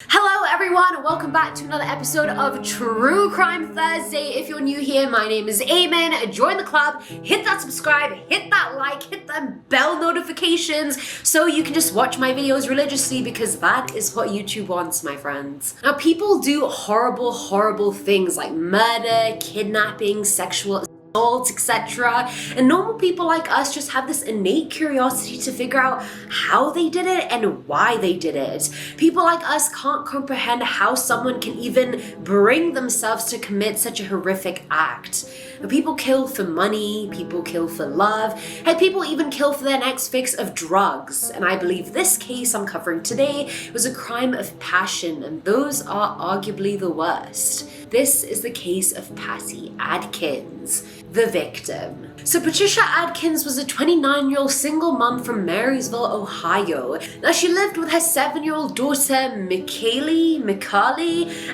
Hello everyone, welcome back to another episode of True Crime Thursday. If you're new here, my name is Ayman. Join the club, hit that subscribe, hit that like, hit the bell notifications so you can just watch my videos religiously because that is what YouTube wants, my friends. Now, people do horrible things like murder, kidnapping, sexual assault, etc. And normal people like us just have this innate curiosity to figure out how they did it and why they did it. People like us can't comprehend how someone can even bring themselves to commit such a horrific act. People kill for money, people kill for love, and people even kill for their next fix of drugs. And I believe this case I'm covering today was a crime of passion, and those are arguably the worst. This is the case of Patti Adkins, the victim. So Patricia Adkins was a 29-year-old single mom from Marysville, Ohio. Now she lived with her 7-year-old daughter, Mikali,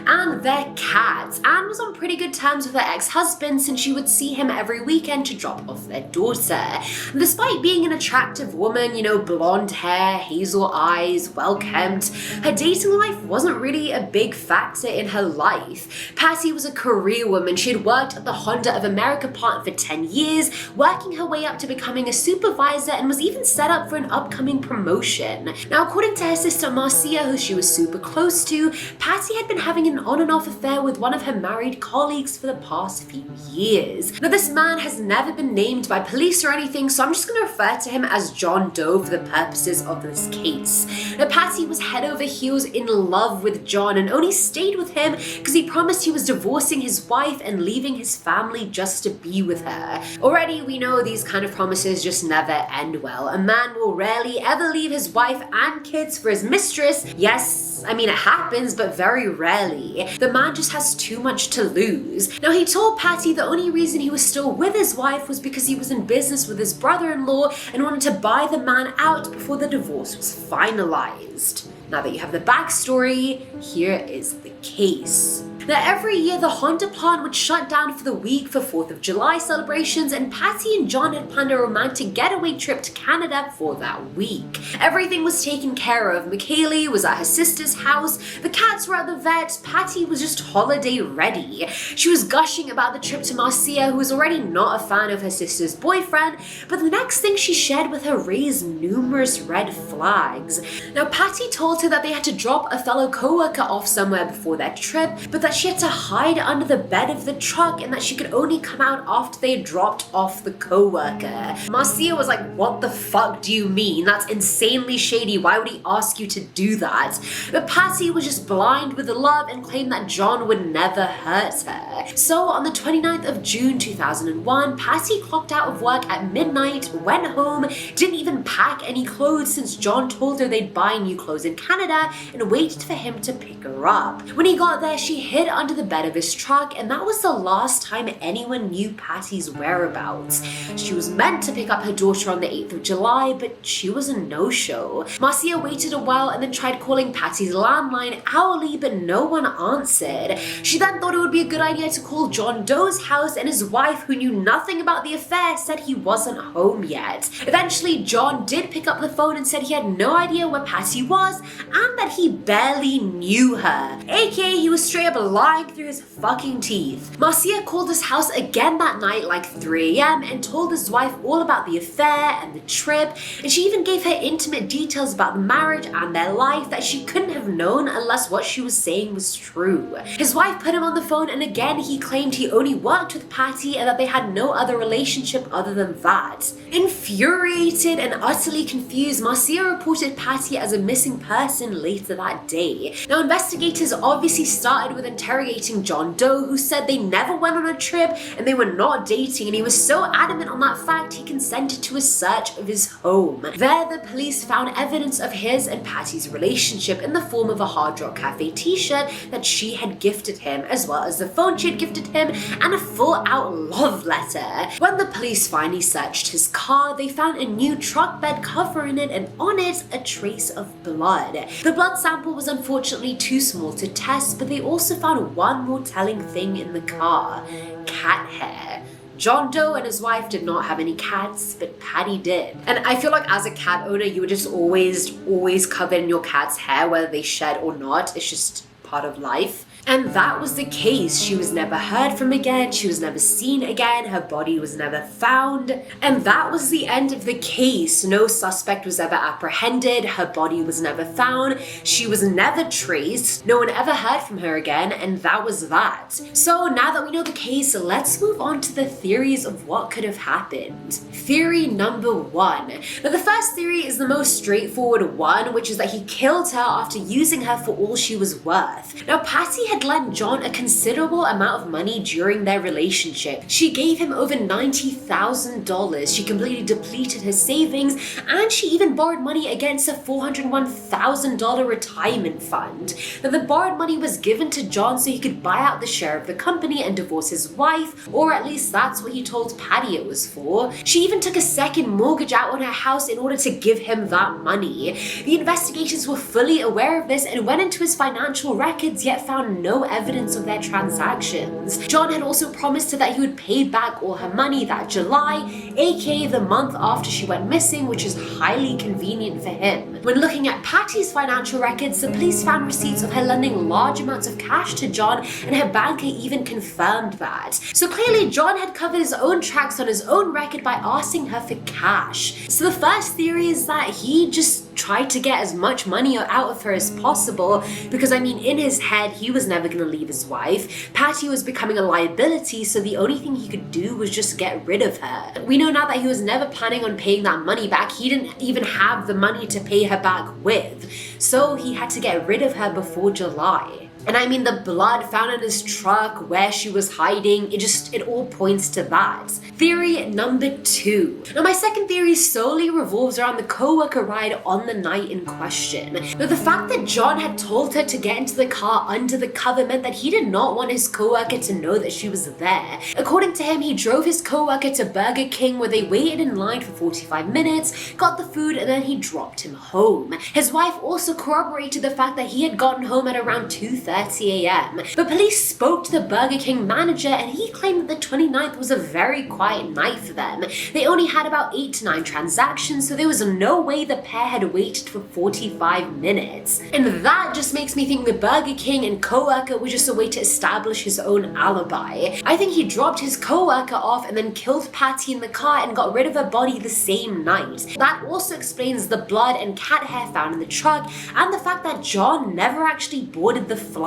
and their cat, and was on pretty good terms with her ex-husband since she would see him every weekend to drop off their daughter. And despite being an attractive woman, blonde hair, hazel eyes, well-kempt, her dating life wasn't really a big factor in her life. Patti was a career woman. She had worked at the Honda of America plant for 10 years, working her way up to becoming a supervisor, and was even set up for an upcoming promotion. Now, according to her sister Marcia, who she was super close to, Patti had been having an on and off affair with one of her married colleagues for the past few years. Now, this man has never been named by police or anything, so I'm just going to refer to him as John Doe for the purposes of this case. Now, Patti was head over heels in love with John and only stayed with him because he promised he was divorcing his wife and leaving his family just to be with her. Already, we know these kind of promises just never end well. A man will rarely ever leave his wife and kids for his mistress. Yes, I mean it happens, but very rarely. The man just has too much to lose. Now, he told Patti the only reason he was still with his wife was because he was in business with his brother-in-law and wanted to buy the man out before the divorce was finalized. Now that you have the backstory, here is the case. Now, every year the Honda plant would shut down for the week for 4th of July celebrations, and Patti and John had planned a romantic getaway trip to Canada for that week. Everything was taken care of. Mikali was at her sister's house, the cats were at the vet, Patti was just holiday ready. She was gushing about the trip to Marcia, who was already not a fan of her sister's boyfriend, but the next thing she shared with her raised numerous red flags. Now, Patti told her that they had to drop a fellow coworker off somewhere before their trip, but that she had to hide under the bed of the truck and that she could only come out after they had dropped off the coworker. Marcia was like, what the fuck do you mean? That's insanely shady. Why would he ask you to do that? But Patti was just blind with love and claimed that John would never hurt her. So on the 29th of June 2001, Patti clocked out of work at midnight, went home, didn't even pack any clothes since John told her they'd buy new clothes in Canada, and waited for him to pick her up. When he got there, she hid under the bed of his truck, and that was the last time anyone knew Patti's whereabouts. She was meant to pick up her daughter on the 8th of July, but she was a no-show. Marcia waited a while and then tried calling Patti's landline hourly, but no one answered. She then thought it would be a good idea to call John Doe's house, and his wife, who knew nothing about the affair, said he wasn't home yet. Eventually, John did pick up the phone and said he had no idea where Patti was and that he barely knew her, aka he was straight up lying through his fucking teeth. Marcia called his house again that night like 3 a.m. and told his wife all about the affair and the trip, and she even gave her intimate details about the marriage and their life that she couldn't have known unless what she was saying was true. His wife put him on the phone, and again he claimed he only worked with Patti and that they had no other relationship other than that. Infuriated and utterly confused, Marcia reported Patti as a missing person later that day. Now, investigators obviously started with interrogating John Doe, who said they never went on a trip and they were not dating, and he was so adamant on that fact he consented to a search of his home. There, the police found evidence of his and Patti's relationship in the form of a Hard Rock Cafe t-shirt that she had gifted him, as well as the phone she had gifted him and a full-out love letter. When the police finally searched his car, they found a new truck bed cover in it, and on it a trace of blood. The blood sample was unfortunately too small to test, but they also found one more telling thing in the car: cat hair. John Doe and his wife did not have any cats, but Patti did. And I feel like as a cat owner, you were just always covered in your cat's hair, whether they shed or not. It's just part of life. And that was the case. She was never heard from again, she was never seen again, her body was never found. And that was the end of the case. No suspect was ever apprehended, her body was never found, she was never traced, no one ever heard from her again, and that was that. So now that we know the case, let's move on to the theories of what could have happened. Theory number 1. Now the first theory is the most straightforward one, which is that he killed her after using her for all she was worth. Now Patti had lent John a considerable amount of money during their relationship. She gave him over $90,000. She completely depleted his savings, and she even borrowed money against a $401,000 retirement fund. Now the borrowed money was given to John so he could buy out the share of the company and divorce his wife, or at least that's what he told Patti it was for. She even took a second mortgage out on her house in order to give him that money. The investigations were fully aware of this and went into his financial records, yet found no evidence of their transactions. John had also promised her that he would pay back all her money that July, aka the month after she went missing, which is highly convenient for him. When looking at Patti's financial records, the police found receipts of her lending large amounts of cash to John, and her banker even confirmed that. So clearly John had covered his own tracks on his own record by asking her for cash. So the first theory is that he just tried to get as much money out of her as possible, because I mean, in his head he was never gonna leave his wife. Patti was becoming a liability, so the only thing he could do was just get rid of her. We know now that he was never planning on paying that money back. He didn't even have the money to pay her back with, so he had to get rid of her before July. And I mean, the blood found in his truck, where she was hiding, it all points to that. Theory number 2. Now my second theory solely revolves around the coworker ride on the night in question. Now the fact that John had told her to get into the car under the cover meant that he did not want his coworker to know that she was there. According to him, he drove his coworker to Burger King, where they waited in line for 45 minutes, got the food, and then he dropped him home. His wife also corroborated the fact that he had gotten home at around 2:30 a.m. The police spoke to the Burger King manager, and he claimed that the 29th was a very quiet night for them. They only had about 8 to 9 transactions, so there was no way the pair had waited for 45 minutes. And that just makes me think the Burger King and coworker were just a way to establish his own alibi. I think he dropped his coworker off and then killed Patti in the car and got rid of her body the same night. That also explains the blood and cat hair found in the truck, and the fact that John never actually boarded the flight,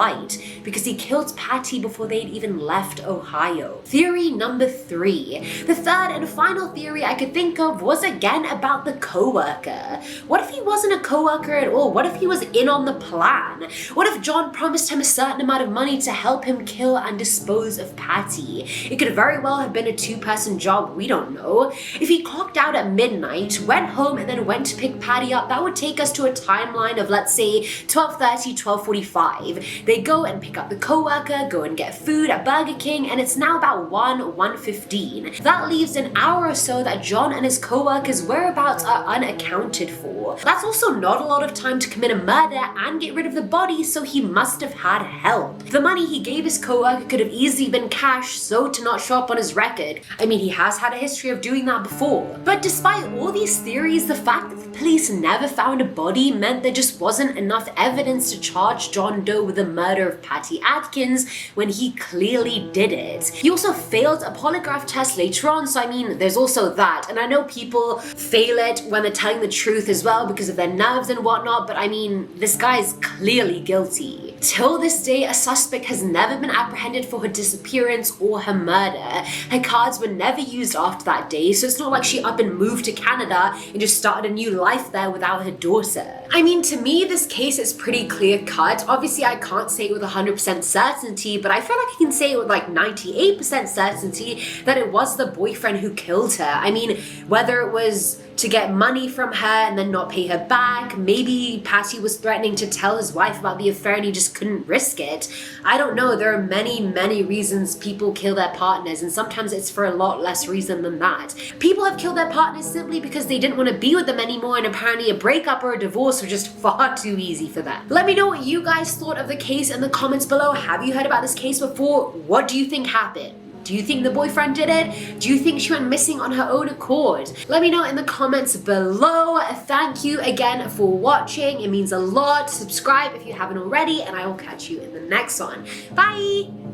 because he killed Patti before they'd even left Ohio. Theory number 3. The third and final theory I could think of was again about the coworker. What if he wasn't a coworker at all? What if he was in on the plan? What if John promised him a certain amount of money to help him kill and dispose of Patti? It could very well have been a 2-person job, we don't know. If he clocked out at midnight, went home, and then went to pick Patti up, that would take us to a timeline of, let's say, 12:30, 12:45. They go and pick up the coworker, go and get food at Burger King, and it's now about 1:15. That leaves an hour or so that John and his coworker's whereabouts are unaccounted for. That's also not a lot of time to commit a murder and get rid of the body, so he must have had help. The money he gave his coworker could have easily been cash, so to not show up on his record. I mean, he has had a history of doing that before. But despite all these theories, the fact that the police never found a body meant there just wasn't enough evidence to charge John Doe with the murder of Patti Adkins when he clearly did it. He also failed a polygraph test later on, so I mean, there's also that. And I know people fail it when they're telling the truth as well because of their nerves and whatnot, but I mean, this guy is clearly guilty. Till this day, a suspect has never been apprehended for her disappearance or her murder. Her cards were never used after that day, so it's not like she up and moved to Canada and just started a new life there without her daughter. I mean, to me, this case is pretty clear cut. Obviously, I can't say it with 100% certainty, but I feel like I can say it with like 98% certainty that it was the boyfriend who killed her. I mean, whether it was to get money from her and then not pay her back, maybe Patti was threatening to tell his wife about the affair and he just couldn't risk it. I don't know, there are many reasons people kill their partners, and sometimes it's for a lot less reason than that. People have killed their partners simply because they didn't want to be with them anymore, and apparently a breakup or a divorce were just far too easy for them. Let me know what you guys thought of the case in the comments below. Have you heard about this case before? What do you think happened? Do you think the boyfriend did it? Do you think she went missing on her own accord? Let me know in the comments below. Thank you again for watching. It means a lot. Subscribe if you haven't already, and I will catch you in the next one. Bye!